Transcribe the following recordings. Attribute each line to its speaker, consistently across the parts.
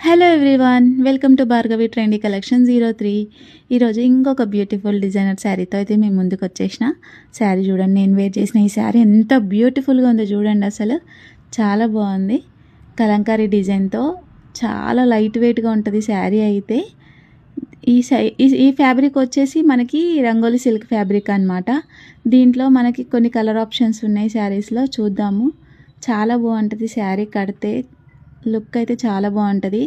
Speaker 1: Hello everyone, welcome to Bhargavi trendy collection 03. ఈరోజు ఇంకొక beautiful designer శారీతో అయితే మేము ముందుకు వచ్చేసిన. శారీ చూడండి, నేను వేర్ చేసిన ఈ శారీ ఎంత బ్యూటిఫుల్గా ఉందో చూడండి. అసలు చాలా బాగుంది. కలంకారీ డిజైన్తో చాలా లైట్ వెయిట్గా ఉంటుంది శారీ అయితే. ఈ ఫ్యాబ్రిక్ వచ్చేసి మనకి రంగోలీ సిల్క్ ఫ్యాబ్రిక్ అనమాట. దీంట్లో మనకి కొన్ని కలర్ ఆప్షన్స్ ఉన్నాయి శారీస్లో, చూద్దాము. చాలా బాగుంటుంది శారీ కడితే, లుక్ అయితే చాలా బాగుంటుంది.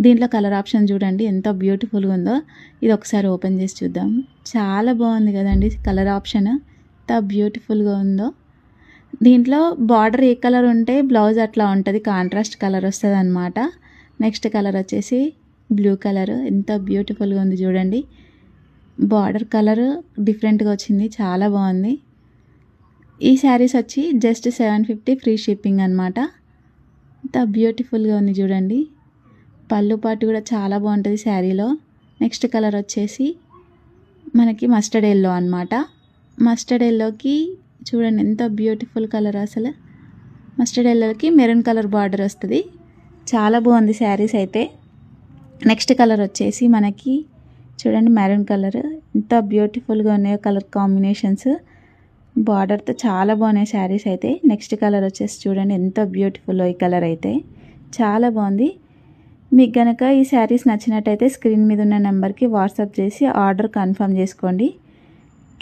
Speaker 1: దీంట్లో కలర్ ఆప్షన్ చూడండి ఎంత బ్యూటిఫుల్గా ఉందో. ఇది ఒకసారి ఓపెన్ చేసి చూద్దాం. చాలా బాగుంది కదండి కలర్ ఆప్షన్, ఎంత బ్యూటిఫుల్గా ఉందో. దీంట్లో బార్డర్ ఏ కలర్ ఉంటే బ్లౌజ్ అట్లా ఉంటుంది, కాంట్రాస్ట్ కలర్ వస్తుంది అనమాట. నెక్స్ట్ కలర్ వచ్చేసి బ్లూ కలర్, ఎంత బ్యూటిఫుల్గా ఉంది చూడండి. బార్డర్ కలర్ డిఫరెంట్గా వచ్చింది, చాలా బాగుంది. ఈ శారీస్ వచ్చి జస్ట్ 750 ఫ్రీ షిప్పింగ్ అనమాట. ఎంత బ్యూటిఫుల్గా ఉంది చూడండి. పళ్ళు పాటు కూడా చాలా బాగుంటుంది శారీలో. నెక్స్ట్ కలర్ వచ్చేసి మనకి మస్టర్డ్ ఎల్లో అనమాట. మస్టర్డ్ ఎల్లోకి చూడండి ఎంత బ్యూటిఫుల్ కలర్. అసలు మస్టర్డ్ ఎల్లోకి మెరూన్ కలర్ బార్డర్ వస్తుంది, చాలా బాగుంది శారీస్ అయితే. నెక్స్ట్ కలర్ వచ్చేసి మనకి చూడండి మెరూన్ కలర్, ఎంత బ్యూటిఫుల్గా ఉన్నాయో కలర్ కాంబినేషన్స్. బార్డర్తో చాలా బాగున్నాయి శారీస్ అయితే. నెక్స్ట్ కలర్ వచ్చేసి చూడండి ఎంత బ్యూటిఫుల్ ఈ కలర్ అయితే, చాలా బాగుంది. మీకు కనుక ఈ శారీస్ నచ్చినట్టయితే స్క్రీన్ మీద ఉన్న నెంబర్కి వాట్సాప్ చేసి ఆర్డర్ కన్ఫర్మ్ చేసుకోండి.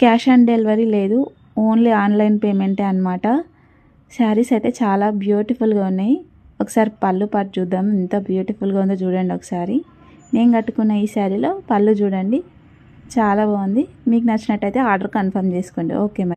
Speaker 1: క్యాష్ ఆన్ డెలివరీ లేదు, ఓన్లీ ఆన్లైన్ పేమెంటే అనమాట. శారీస్ అయితే చాలా బ్యూటిఫుల్గా ఉన్నాయి. ఒకసారి పళ్ళు పాటు చూద్దాం, ఎంత బ్యూటిఫుల్గా ఉందో చూడండి ఒకసారి. నేను కట్టుకున్న ఈ శారీలో పళ్ళు చూడండి, చాలా బాగుంది. మీకు నచ్చినట్టయితే ఆర్డర్ కన్ఫర్మ్ చేసుకోండి. ఓకే మరి.